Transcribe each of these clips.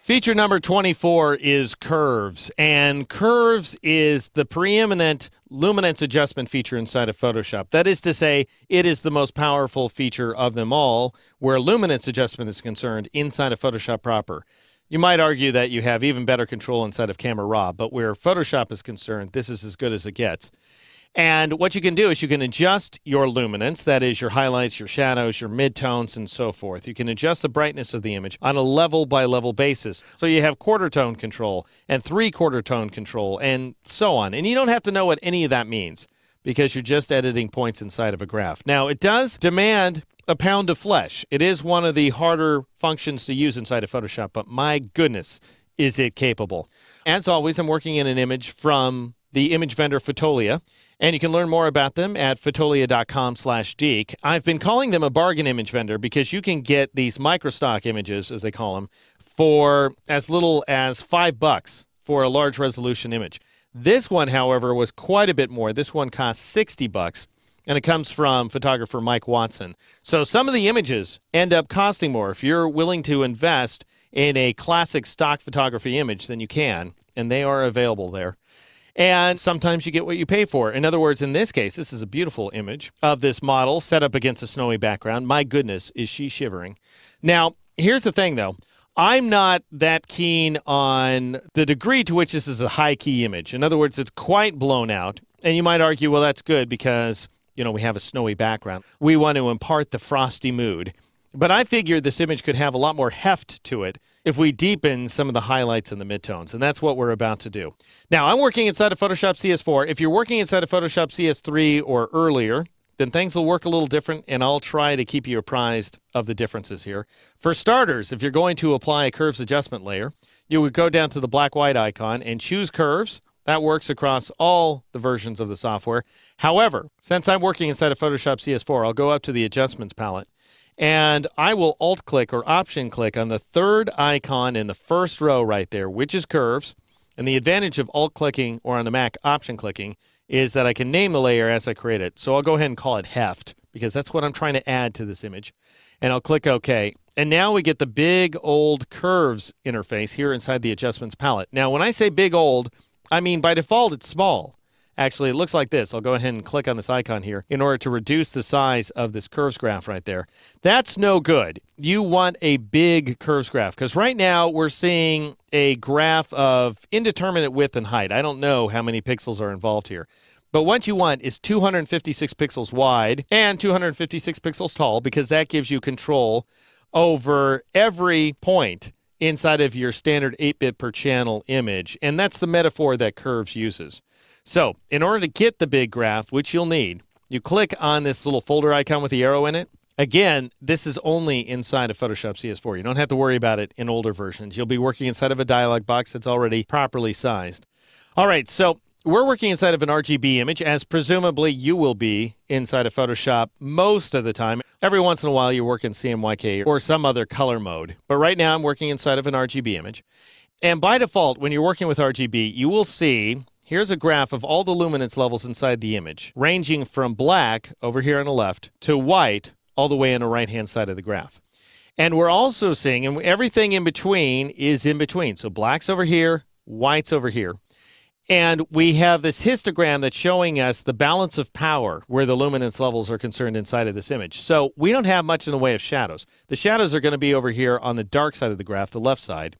Feature number 24 is Curves, and Curves is the preeminent luminance adjustment feature inside of Photoshop. That is to say, it is the most powerful feature of them all where luminance adjustment is concerned inside of Photoshop proper. You might argue that you have even better control inside of Camera Raw, but where Photoshop is concerned, this is as good as it gets. And what you can do is you can adjust your luminance, that is your highlights, your shadows, your midtones, and so forth. You can adjust the brightness of the image on a level-by-level basis. So you have quarter tone control and three-quarter tone control and so on. And you don't have to know what any of that means because you're just editing points inside of a graph. Now, it does demand a pound of flesh. It is one of the harder functions to use inside of Photoshop, but my goodness, is it capable. As always, I'm working in an image from the image vendor Fotolia. And you can learn more about them at fotolia.com/geek. I've been calling them a bargain image vendor because you can get these microstock images, as they call them, for as little as $5 for a large resolution image. This one, however, was quite a bit more. This one costs $60, and it comes from photographer Mike Watson. So some of the images end up costing more. If you're willing to invest in a classic stock photography image, then you can, and they are available there. And sometimes you get what you pay for. In other words, in this case, this is a beautiful image of this model set up against a snowy background. My goodness, is she shivering. Now, here's the thing, though. I'm not that keen on the degree to which this is a high-key image. In other words, it's quite blown out. And you might argue, well, that's good because, you know, we have a snowy background. We want to impart the frosty mood. But I figured this image could have a lot more heft to it if we deepen some of the highlights and the midtones, and that's what we're about to do. Now, I'm working inside of Photoshop CS4. If you're working inside of Photoshop CS3 or earlier, then things will work a little different, and I'll try to keep you apprised of the differences here. For starters, if you're going to apply a curves adjustment layer, you would go down to the black-white icon and choose curves. That works across all the versions of the software. However, since I'm working inside of Photoshop CS4, I'll go up to the adjustments palette, and I will alt-click or option-click on the third icon in the first row right there, which is curves. And the advantage of alt-clicking or on the Mac option-clicking is that I can name the layer as I create it. So I'll go ahead and call it heft because that's what I'm trying to add to this image. And I'll click OK. And now we get the big old curves interface here inside the adjustments palette. Now, when I say big old, I mean by default it's small. Actually, it looks like this. I'll go ahead and click on this icon here in order to reduce the size of this curves graph right there. That's no good. You want a big curves graph because right now we're seeing a graph of indeterminate width and height. I don't know how many pixels are involved here. But what you want is 256 pixels wide and 256 pixels tall because that gives you control over every point inside of your standard 8-bit per channel image. And that's the metaphor that Curves uses. So, in order to get the big graph, which you'll need, you click on this little folder icon with the arrow in it. Again, this is only inside of Photoshop CS4. You don't have to worry about it in older versions. You'll be working inside of a dialog box that's already properly sized. All right, so we're working inside of an RGB image, as presumably you will be inside of Photoshop most of the time. Every once in a while, you work in CMYK or some other color mode. But right now, I'm working inside of an RGB image. And by default, when you're working with RGB, you will see here's a graph of all the luminance levels inside the image, ranging from black over here on the left to white all the way on the right-hand side of the graph. And we're also seeing, and everything in between is in between. So black's over here, white's over here. And we have this histogram that's showing us the balance of power where the luminance levels are concerned inside of this image. So we don't have much in the way of shadows. The shadows are going to be over here on the dark side of the graph, the left side.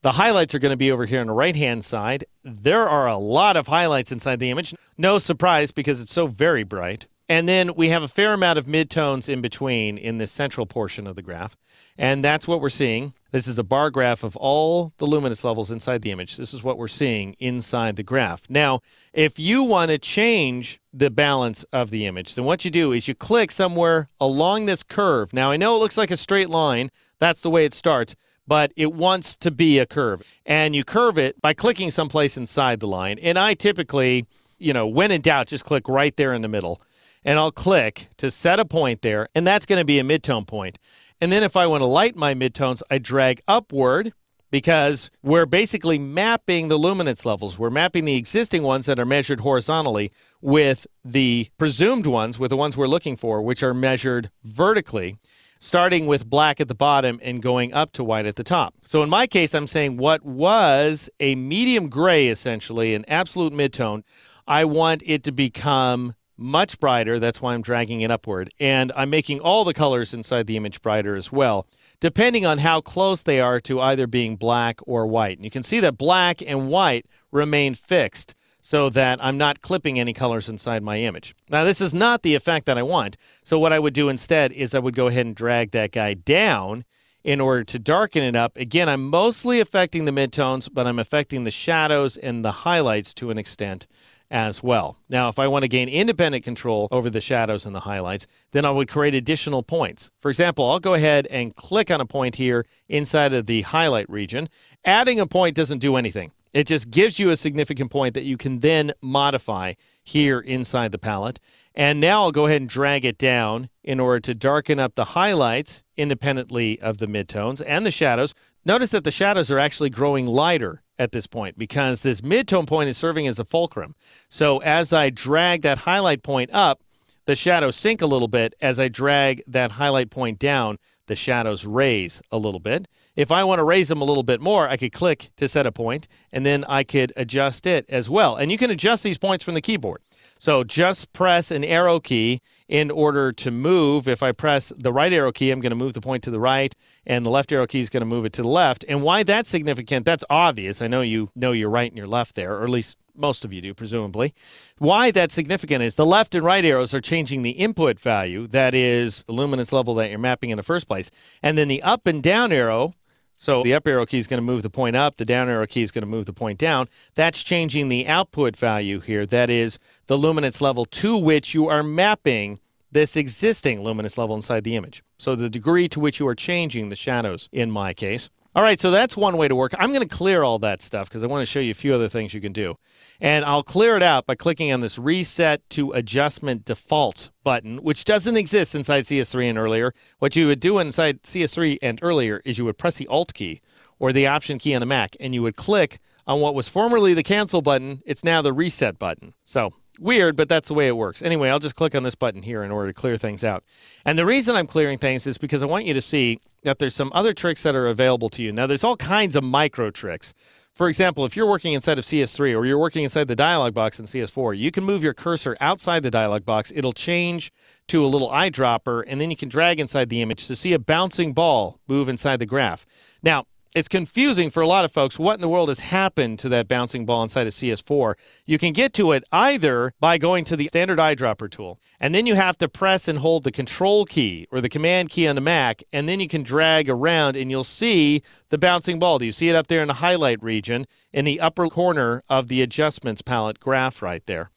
The highlights are going to be over here on the right-hand side. There are a lot of highlights inside the image. No surprise because it's so very bright. And then we have a fair amount of midtones in between in this central portion of the graph. And that's what we're seeing. This is a bar graph of all the luminance levels inside the image. This is what we're seeing inside the graph. Now, if you want to change the balance of the image, then what you do is you click somewhere along this curve. Now, I know it looks like a straight line. That's the way it starts. But it wants to be a curve. And you curve it by clicking someplace inside the line. And I typically, when in doubt, just click right there in the middle. And I'll click to set a point there, and that's going to be a midtone point. And then if I want to lighten my midtones, I drag upward because we're basically mapping the luminance levels. We're mapping the existing ones that are measured horizontally with the presumed ones, with the ones we're looking for, which are measured vertically. starting with black at the bottom and going up to white at the top. So in my case, I'm saying what was a medium gray, essentially, an absolute midtone, I want it to become much brighter. That's why I'm dragging it upward. And I'm making all the colors inside the image brighter as well, depending on how close they are to either being black or white. And you can see that black and white remain fixed so that I'm not clipping any colors inside my image. Now, this is not the effect that I want. So what I would do instead is I would go ahead and drag that guy down in order to darken it up. Again, I'm mostly affecting the midtones, but I'm affecting the shadows and the highlights to an extent as well. Now, if I want to gain independent control over the shadows and the highlights, then I would create additional points. For example, I'll go ahead and click on a point here inside of the highlight region. Adding a point doesn't do anything. It just gives you a significant point that you can then modify here inside the palette. And now I'll go ahead and drag it down in order to darken up the highlights independently of the midtones and the shadows. Notice that the shadows are actually growing lighter at this point because this midtone point is serving as a fulcrum. So as I drag that highlight point up, the shadows sink a little bit. As I drag that highlight point down, the shadows raise a little bit. If I want to raise them a little bit more, I could click to set a point, and then I could adjust it as well. And you can adjust these points from the keyboard. So just press an arrow key in order to move. If I press the right arrow key, I'm going to move the point to the right, and the left arrow key is going to move it to the left. And why that's significant, that's obvious. I know you know your right and your left there, or at least most of you do, presumably. Why that's significant is the left and right arrows are changing the input value, that is the luminance level that you're mapping in the first place. And then the up and down arrow, so the up arrow key is going to move the point up, the down arrow key is going to move the point down. That's changing the output value here, that is the luminance level to which you are mapping this existing luminance level inside the image. So the degree to which you are changing the shadows in my case. All right, so that's one way to work. I'm going to clear all that stuff because I want to show you a few other things you can do. And I'll clear it out by clicking on this Reset to Adjustment Default button, which doesn't exist inside CS3 and earlier. What you would do inside CS3 and earlier is you would press the Alt key or the Option key on the Mac, and you would click on what was formerly the Cancel button. It's now the Reset button. So weird, but that's the way it works. Anyway, I'll just click on this button here in order to clear things out. And the reason I'm clearing things is because I want you to see that there's some other tricks that are available to you. Now, there's all kinds of micro tricks. For example, if you're working inside of CS3 or you're working inside the dialog box in CS4, you can move your cursor outside the dialog box. It'll change to a little eyedropper, and then you can drag inside the image to see a bouncing ball move inside the graph. Now, it's confusing for a lot of folks. What in the world has happened to that bouncing ball inside of CS4? You can get to it either by going to the standard eyedropper tool, and then you have to press and hold the Control key or the Command key on the Mac, and then you can drag around and you'll see the bouncing ball. Do you see it up there in the highlight region in the upper corner of the Adjustments palette graph right there?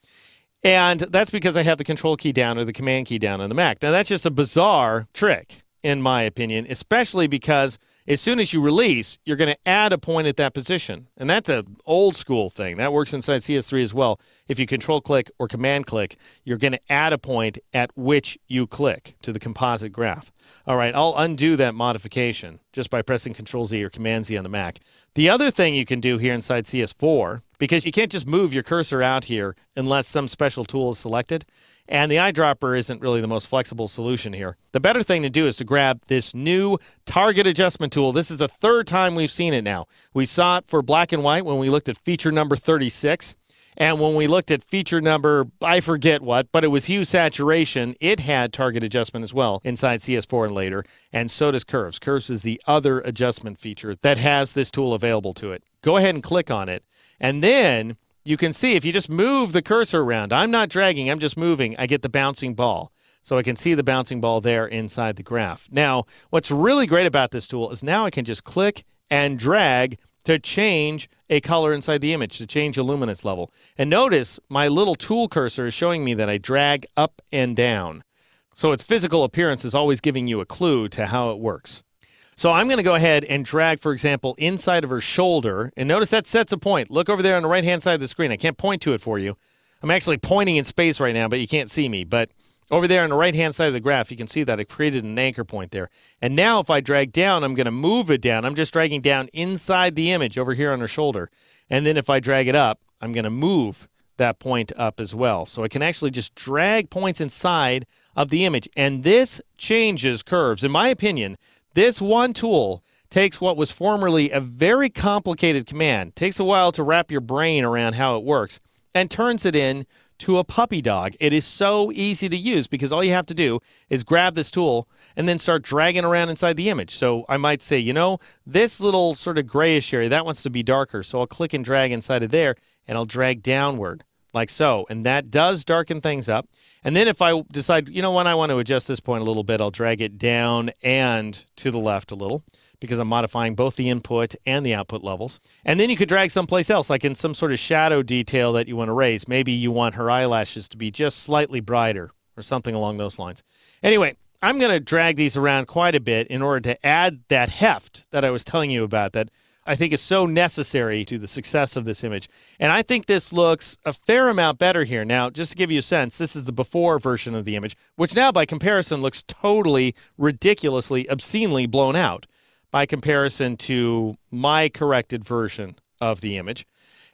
And that's because I have the Control key down or the Command key down on the Mac. Now, that's just a bizarre trick, in my opinion, especially because as soon as you release, you're going to add a point at that position. And that's an old school thing. That works inside CS3 as well. If you control click or command click, you're going to add a point at which you click to the composite graph. All right, I'll undo that modification just by pressing Control Z or Command Z on the Mac. The other thing you can do here inside CS4, because you can't just move your cursor out here unless some special tool is selected, and the eyedropper isn't really the most flexible solution here. The better thing to do is to grab this new target adjustment tool. This is the third time we've seen it now. We saw it for black and white when we looked at feature number 36. And when we looked at feature number, I forget what, but it was hue saturation, it had target adjustment as well inside CS4 and later, and so does Curves. Curves is the other adjustment feature that has this tool available to it. Go ahead and click on it, and then you can see if you just move the cursor around, I'm not dragging, I'm just moving, I get the bouncing ball. So I can see the bouncing ball there inside the graph. Now, what's really great about this tool is now I can just click and drag to change a color inside the image, to change a luminance level. And notice my little tool cursor is showing me that I drag up and down. So its physical appearance is always giving you a clue to how it works. So I'm going to go ahead and drag, for example, inside of her shoulder. And notice that sets a point. Look over there on the right-hand side of the screen. I can't point to it for you. I'm actually pointing in space right now, but you can't see me. But over there on the right-hand side of the graph, you can see that I've created an anchor point there. And now if I drag down, I'm going to move it down. I'm just dragging down inside the image over here on her shoulder. And then if I drag it up, I'm going to move that point up as well. So I can actually just drag points inside of the image. And this changes curves. In my opinion, this one tool takes what was formerly a very complicated command, takes a while to wrap your brain around how it works, and turns it into a puppy dog. It is so easy to use because all you have to do is grab this tool and then start dragging around inside the image. So I might say, you know, this little sort of grayish area, that wants to be darker. So I'll click and drag inside of there, and I'll drag downward like so. And that does darken things up. And then if I decide, you know what, I want to adjust this point a little bit, I'll drag it down and to the left a little, because I'm modifying both the input and the output levels. And then you could drag someplace else, like in some sort of shadow detail that you want to raise. Maybe you want her eyelashes to be just slightly brighter or something along those lines. Anyway, I'm going to drag these around quite a bit in order to add that heft that I was telling you about that I think is so necessary to the success of this image. And I think this looks a fair amount better here. Now, just to give you a sense, this is the before version of the image, which now by comparison looks totally, ridiculously, obscenely blown out by comparison to my corrected version of the image.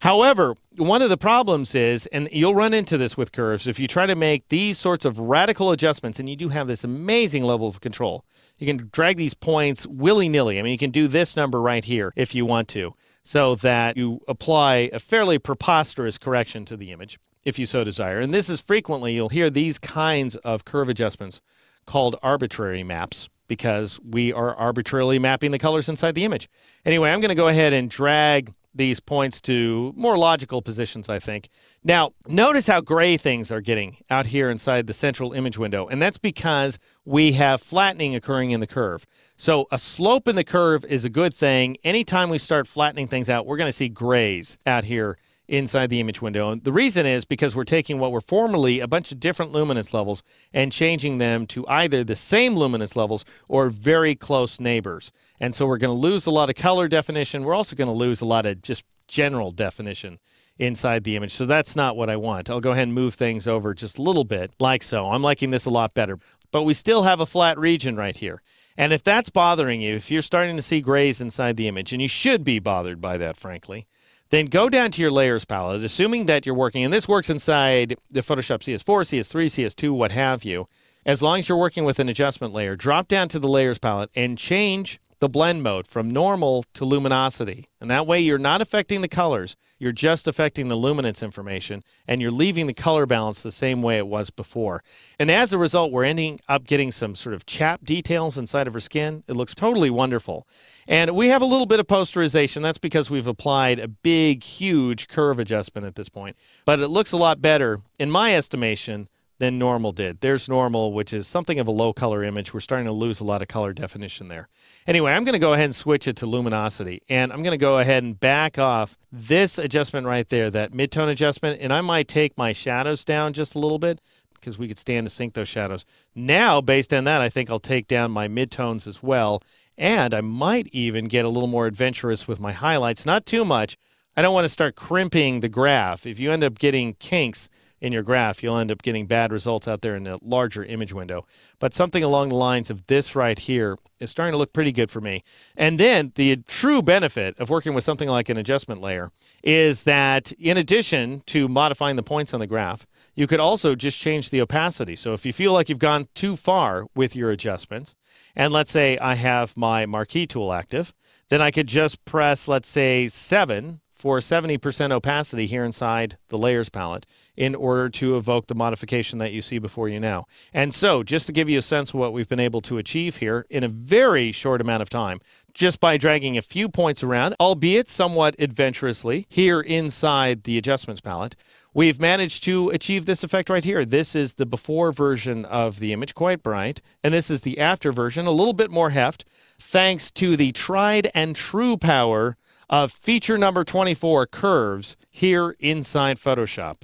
However, one of the problems is, and you'll run into this with curves, if you try to make these sorts of radical adjustments, and you do have this amazing level of control, you can drag these points willy-nilly. I mean, you can do this number right here if you want to, so that you apply a fairly preposterous correction to the image, if you so desire. And this is frequently, you'll hear these kinds of curve adjustments called arbitrary maps, because we are arbitrarily mapping the colors inside the image. Anyway, I'm going to go ahead and drag these points to more logical positions, I think. Now, notice how gray things are getting out here inside the central image window, and that's because we have flattening occurring in the curve. So a slope in the curve is a good thing. Anytime we start flattening things out, we're going to see grays out here inside the image window. And the reason is because we're taking what were formerly a bunch of different luminance levels and changing them to either the same luminance levels or very close neighbors. And so we're going to lose a lot of color definition. We're also going to lose a lot of just general definition inside the image. So that's not what I want. I'll go ahead and move things over just a little bit like so. I'm liking this a lot better. But we still have a flat region right here. And if that's bothering you, if you're starting to see grays inside the image, and you should be bothered by that, frankly, then go down to your layers palette, assuming that you're working, and this works inside the Photoshop CS4, CS3, CS2, what have you. As long as you're working with an adjustment layer, drop down to the layers palette and change the blend mode from normal to luminosity. And that way you're not affecting the colors, you're just affecting the luminance information, and you're leaving the color balance the same way it was before. And as a result, we're ending up getting some sort of chap details inside of her skin. It looks totally wonderful. And we have a little bit of posterization. That's because we've applied a big, huge curve adjustment at this point. But it looks a lot better, in my estimation, than normal did. There's normal, which is something of a low color image. We're starting to lose a lot of color definition there. Anyway, I'm going to go ahead and switch it to luminosity, and I'm going to go ahead and back off this adjustment right there, that midtone adjustment, and I might take my shadows down just a little bit because we could stand to sync those shadows. Now, based on that, I think I'll take down my midtones as well, and I might even get a little more adventurous with my highlights. Not too much. I don't want to start crimping the graph. If you end up getting kinks in your graph, you'll end up getting bad results out there in the larger image window. But something along the lines of this right here is starting to look pretty good for me. And then the true benefit of working with something like an adjustment layer is that in addition to modifying the points on the graph, you could also just change the opacity. So if you feel like you've gone too far with your adjustments, and let's say I have my marquee tool active, then I could just press, let's say, 7 for 70% opacity here inside the layers palette in order to evoke the modification that you see before you now. And so, just to give you a sense of what we've been able to achieve here in a very short amount of time, just by dragging a few points around, albeit somewhat adventurously, here inside the adjustments palette, we've managed to achieve this effect right here. This is the before version of the image, quite bright, and this is the after version, a little bit more heft, thanks to the tried and true power of feature number 24, Curves, here inside Photoshop.